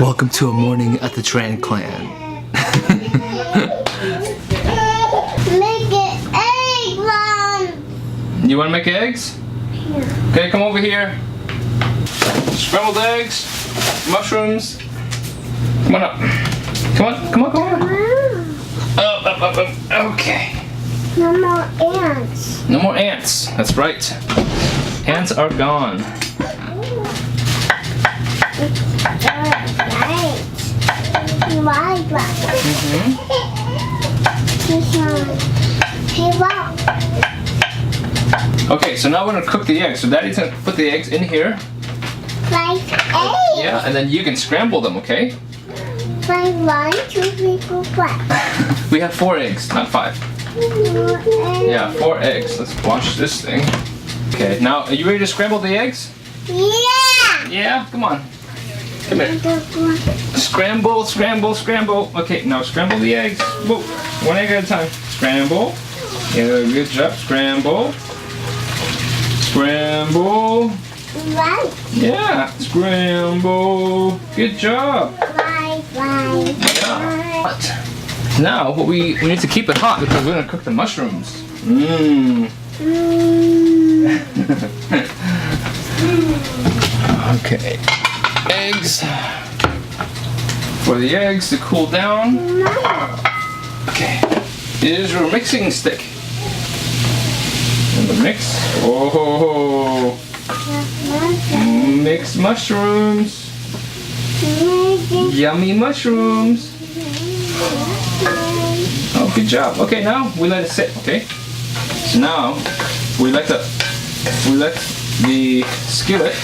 Welcome to a morning at the Tran clan. Make an egg one. You want to make eggs? Yeah. Okay, come over here. Scrambled eggs, mushrooms. Come on up. Come on, come on, come on. Up. Okay. No more ants. No more ants. That's right. Ants are gone. Right. Hey, wow. Okay, so now we're gonna cook the eggs. So Daddy's gonna put the eggs in here. Like eggs. Yeah, and then you can scramble them, okay? Like 1, 2, 3, 4, 5. We have 4 eggs, not 5. Yeah, 4 eggs. Let's wash this thing. Okay, now are you ready to scramble the eggs? Yeah. Yeah, come on. Come here. Scramble, scramble, scramble. Okay, now scramble the eggs. Whoa, 1 egg at a time. Scramble. Yeah, good job. Scramble. Scramble. Right. Yeah, scramble. Good job. Right. Yeah. But now what we need to keep it hot because we're gonna cook the mushrooms. Mmm. Okay. Eggs. For the eggs to cool down. Okay. Here's your mixing stick. And the mix. Oh. Mixed mushrooms. Yummy mushrooms. Oh, good job. Okay, now we let it sit, okay? So now we let the skillet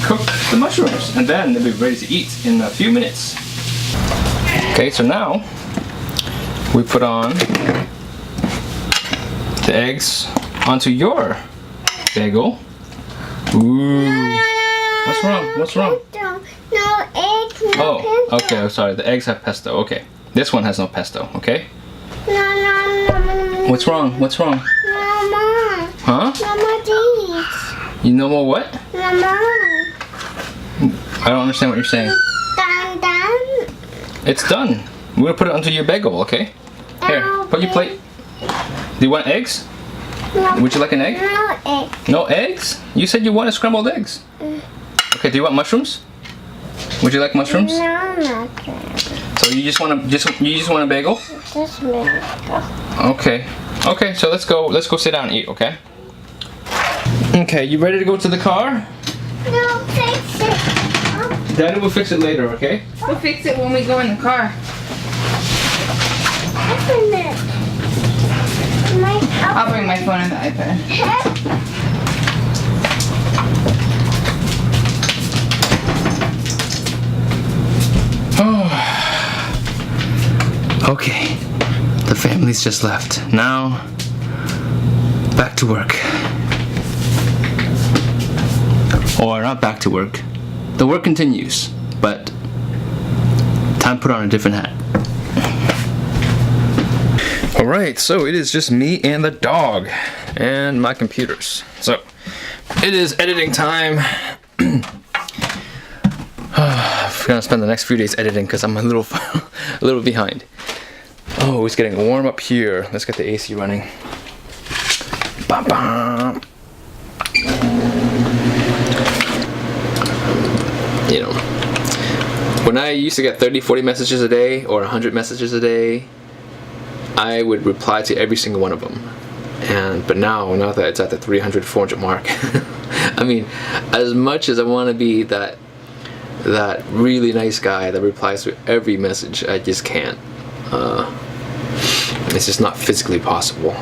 cook the mushrooms and then they'll be ready to eat in a few minutes. Okay, so now we put on the eggs onto your bagel. Ooh. What's wrong? What's wrong? No eggs, no Oh, pesto. okay, I'm sorry. The eggs have pesto. Okay. This one has no pesto, okay? No. What's wrong? What's wrong? No more. Huh? No more these. You know more what? No more. I don't understand what you're saying. Done. It's done. We're gonna put it onto your bagel, okay? Here, put your plate. Do you want eggs? No. Would you like an egg? No egg. No eggs? You said you wanted scrambled eggs. Okay, do you want mushrooms? Would you like mushrooms? No, not So you just want a bagel? Just milk. Okay. Okay, so let's go sit down and eat, okay? Okay, you ready to go to the car? No, fix it. Daddy will fix it later, okay? We'll fix it when we go in the car. Open it. I'll bring my phone and the iPad. Okay, the family's just left. Now, back to work. Or not back to work. The work continues, but time to put on a different hat. Alright, so it is just me and the dog and my computers. So, it is editing time. I'm gonna spend the next few days editing because I'm a little behind. Oh, it's getting warm up here. Let's get the AC running. Bam, bam. You know, when I used to get 30-40 messages a day or 100 messages a day, I would reply to every single one of them. But now that it's at the 300-400 mark, I mean, as much as I want to be that really nice guy that replies to every message, I just can't. It's just not physically possible.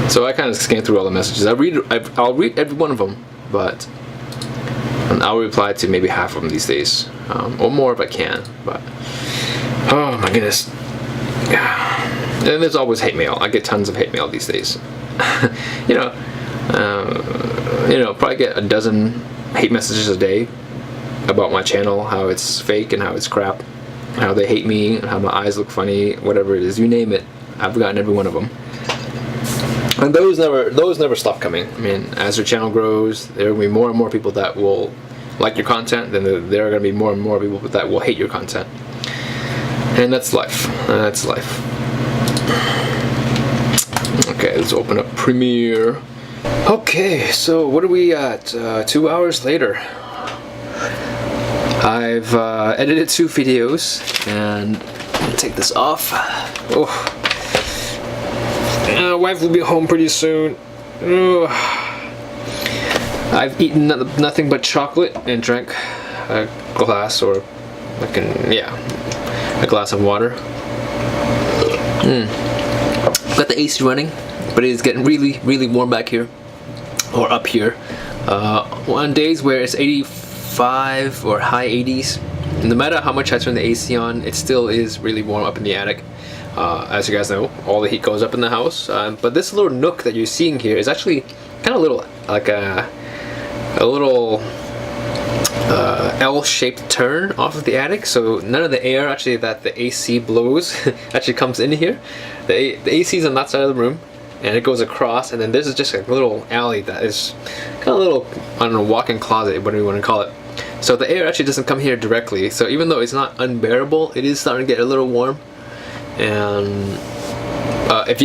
So I kind of scan through all the messages. I'll read every one of them, but I'll reply to maybe half of them these days, or more if I can. But oh my goodness, and there's always hate mail. I get tons of hate mail these days. Probably get a dozen hate messages a day about my channel, how it's fake and how it's crap, how they hate me, how my eyes look funny, whatever it is, you name it. I've gotten every one of them. And those never stop coming. I mean, as your channel grows, there will be more and more people that will like your content, then there are going to be more and more people that will hate your content. And that's life. That's life. Okay, let's open up Premiere. Okay, so what are we at? 2 hours later. I've edited 2 videos, and I'll take this off. Oh, wife will be home pretty soon. Oh. I've eaten nothing but chocolate and drank a glass, or a glass of water. Got the AC running, but it is getting really, really warm back here, or up here. On days where it's 85 or high 80s, no matter how much I turn the AC on, it still is really warm up in the attic. As you guys know, all the heat goes up in the house. But this little nook that you're seeing here is actually kind of little, like a little L-shaped turn off of the attic, so none of the air actually that the AC blows actually comes in here. The AC is on that side of the room, and it goes across, and then there's just a little alley that is kind of a little, I don't know, walk-in closet, whatever you want to call it. So the air actually doesn't come here directly, so even though it's not unbearable, it is starting to get a little warm. And if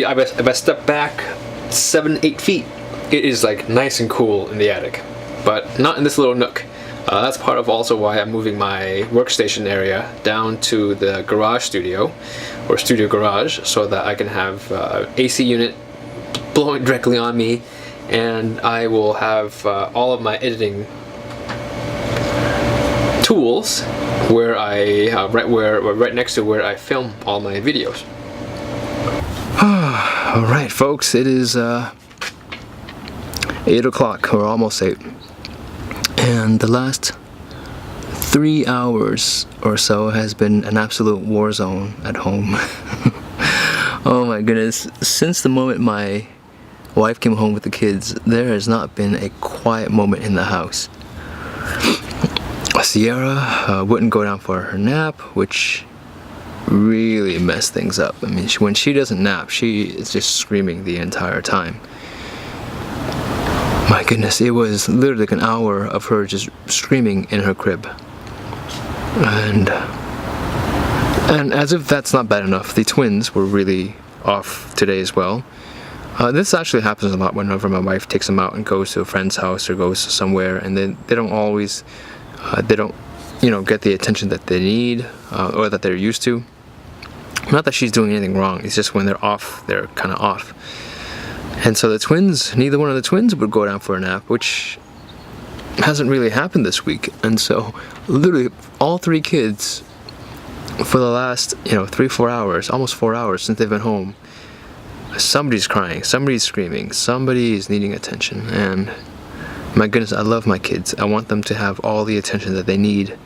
I step back 7-8 feet, it is like nice and cool in the attic, but not in this little nook. That's part of also why I'm moving my workstation area down to the garage studio, or studio garage, so that I can have AC unit blowing directly on me, and I will have all of my editing tools where I right next to where I film all my videos. All right, folks, it is 8 o'clock, or almost 8. And the last 3 hours or so has been an absolute war zone at home. Oh my goodness, since the moment my wife came home with the kids, there has not been a quiet moment in the house. Sierra wouldn't go down for her nap, which really messed things up. I mean, when she doesn't nap, she is just screaming the entire time. My goodness, it was literally like an hour of her just screaming in her crib. And as if that's not bad enough, the twins were really off today as well. This actually happens a lot whenever my wife takes them out and goes to a friend's house or goes somewhere, and then they don't always, get the attention that they need or that they're used to. Not that she's doing anything wrong, it's just when they're off, they're kind of off. And so the twins, neither one of the twins would go down for a nap, which hasn't really happened this week. And so literally all 3 kids for the last 3-4 hours, almost 4 hours since they've been home, somebody's crying, somebody's screaming, somebody's needing attention. And my goodness, I love my kids. I want them to have all the attention that they need,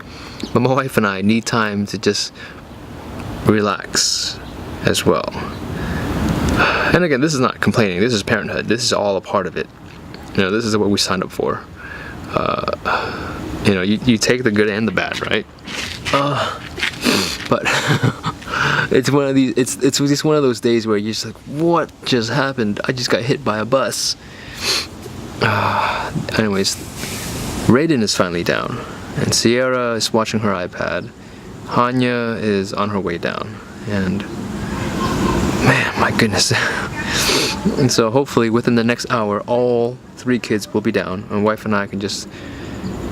but my wife and I need time to just relax as well. And again, this is not complaining, this is parenthood, this is all a part of it. This is what we signed up for. You take the good and the bad, right? But it's one of these, it's just one of those days where you're just like, what just happened? I just got hit by a bus. Anyways, Raiden is finally down, and Sierra is watching her iPad. Hanya is on her way down, and man, my goodness. And so hopefully within the next hour, all 3 kids will be down, and wife and I can just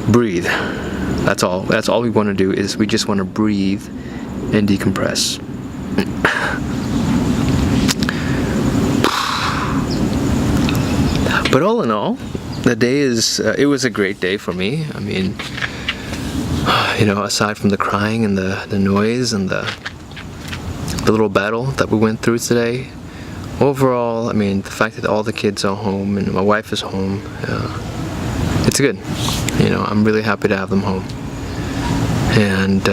breathe. That's all we want to do, is we just want to breathe and decompress. But all in all, the day it was a great day for me. I mean, aside from the crying and the noise and the little battle that we went through today, overall, I mean, the fact that all the kids are home and my wife is home, it's good. I'm really happy to have them home. And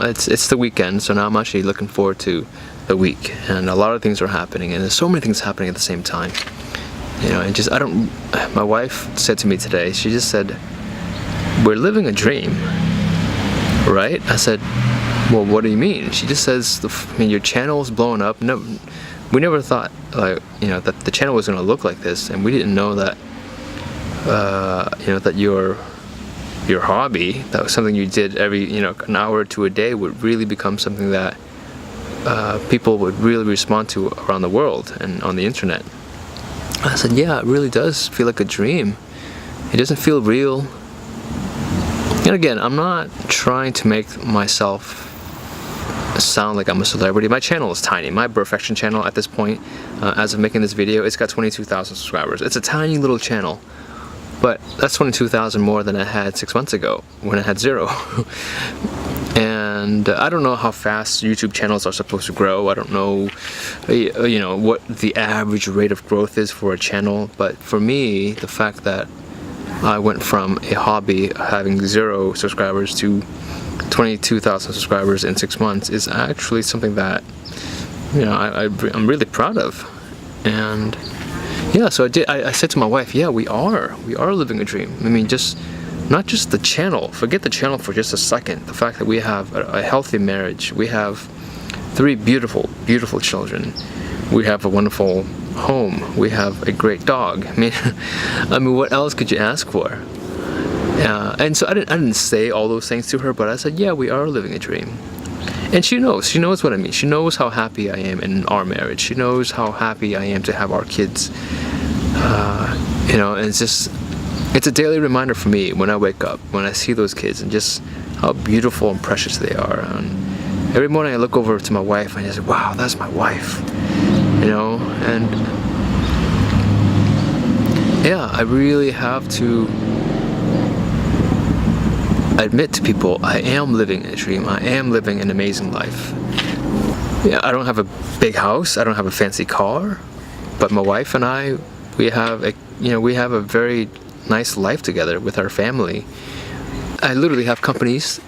it's the weekend, so now I'm actually looking forward to the week, and a lot of things are happening, and there's so many things happening at the same time. My wife said to me today, she just said, we're living a dream, right? I said, well, what do you mean? She just says, your channel's blowing up. No, we never thought that the channel was going to look like this, and we didn't know that that your hobby, that was something you did every, an hour or two a day, would really become something that people would really respond to around the world and on the internet. I said, yeah, it really does feel like a dream. It doesn't feel real. And again, I'm not trying to make myself sound like I'm a celebrity. My channel is tiny. My Perfection channel at this point, as of making this video, it's got 22,000 subscribers. It's a tiny little channel, but that's 22,000 more than I had 6 months ago when I had 0. And I don't know how fast YouTube channels are supposed to grow. I don't know, what the average rate of growth is for a channel. But for me, the fact that I went from a hobby having 0 subscribers to 22,000 subscribers in 6 months is actually something that, I'm really proud of. And yeah, so I said to my wife, yeah, we are living a dream. I mean, not just the channel, forget the channel for just a second. The fact that we have a healthy marriage, we have 3 beautiful, beautiful children, we have a wonderful home, we have a great dog. I mean, what else could you ask for? And so I didn't say all those things to her, but I said, yeah, we are living a dream. And she knows what I mean. She knows how happy I am in our marriage. She knows how happy I am to have our kids. And it's a daily reminder for me when I wake up, when I see those kids, and just how beautiful and precious they are. And every morning I look over to my wife and I say, wow, that's my wife. And yeah, I really have to admit to people, I am living a dream. I am living an amazing life. Yeah, I don't have a big house. I don't have a fancy car, but my wife and I, we have a very nice life together with our family. I literally have companies,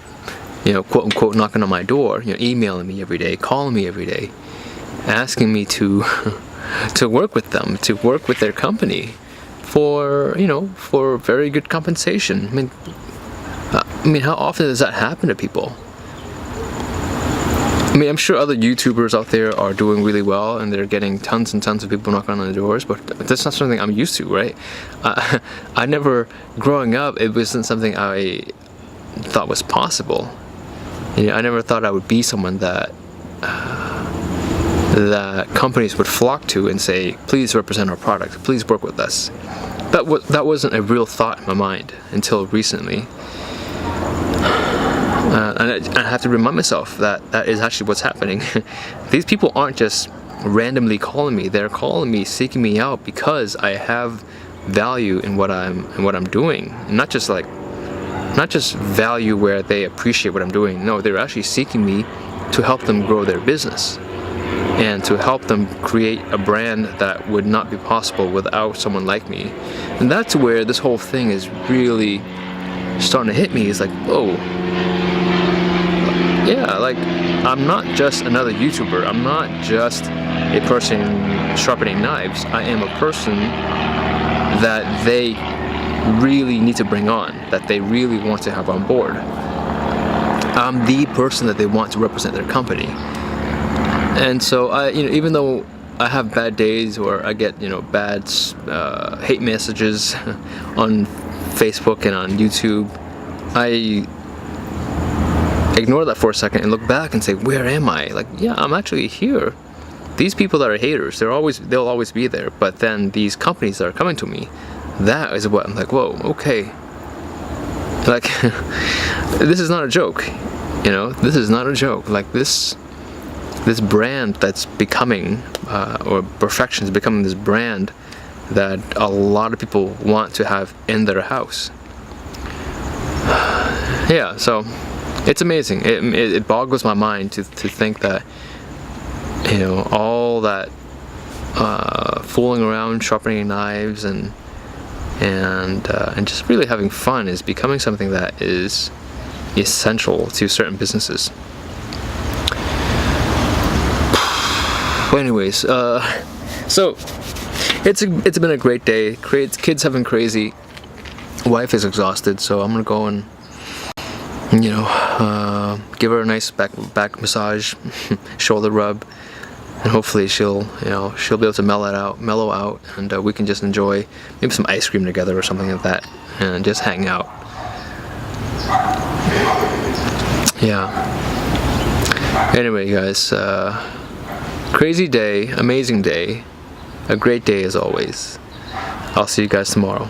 quote unquote, knocking on my door, emailing me every day, calling me every day, asking me to work with them, to work with their company for very good compensation. I mean, how often does that happen to people? I mean, I'm sure other YouTubers out there are doing really well and they're getting tons and tons of people knocking on their doors, but that's not something I'm used to, right? Growing up, it wasn't something I thought was possible. I never thought I would be someone that companies would flock to and say, please represent our product, please work with us. That wasn't a real thought in my mind until recently. And I have to remind myself that that is actually what's happening. These people aren't just randomly calling me. They're calling me, seeking me out because I have value in what I'm doing. And not just value where they appreciate what I'm doing. No, they're actually seeking me to help them grow their business and to help them create a brand that would not be possible without someone like me. And that's where this whole thing is really starting to hit me. It's like, whoa. Yeah, like, I'm not just another YouTuber. I'm not just a person sharpening knives. I am a person that they really need to bring on, that they really want to have on board. I'm the person that they want to represent their company. And so even though I have bad days or I get bad hate messages on Facebook and on YouTube, I ignore that for a second and look back and say, where am I? Like, yeah, I'm actually here. These people that are haters, they'll always be there. But then these companies that are coming to me, that is what I'm like, whoa, okay. Like, this is not a joke. This is not a joke. Like this brand that's becoming, or Perfection is becoming this brand that a lot of people want to have in their house. Yeah, so it's amazing. It boggles my mind to think that all that fooling around, sharpening knives, and just really having fun is becoming something that is essential to certain businesses. Well, anyways, so it's been a great day. Kids have been crazy. Wife is exhausted, so I'm gonna go and give her a nice back massage, shoulder rub, and hopefully she'll be able to mellow out, and we can just enjoy maybe some ice cream together or something like that, and just hang out. Yeah. Anyway, guys, crazy day, amazing day, a great day as always. I'll see you guys tomorrow.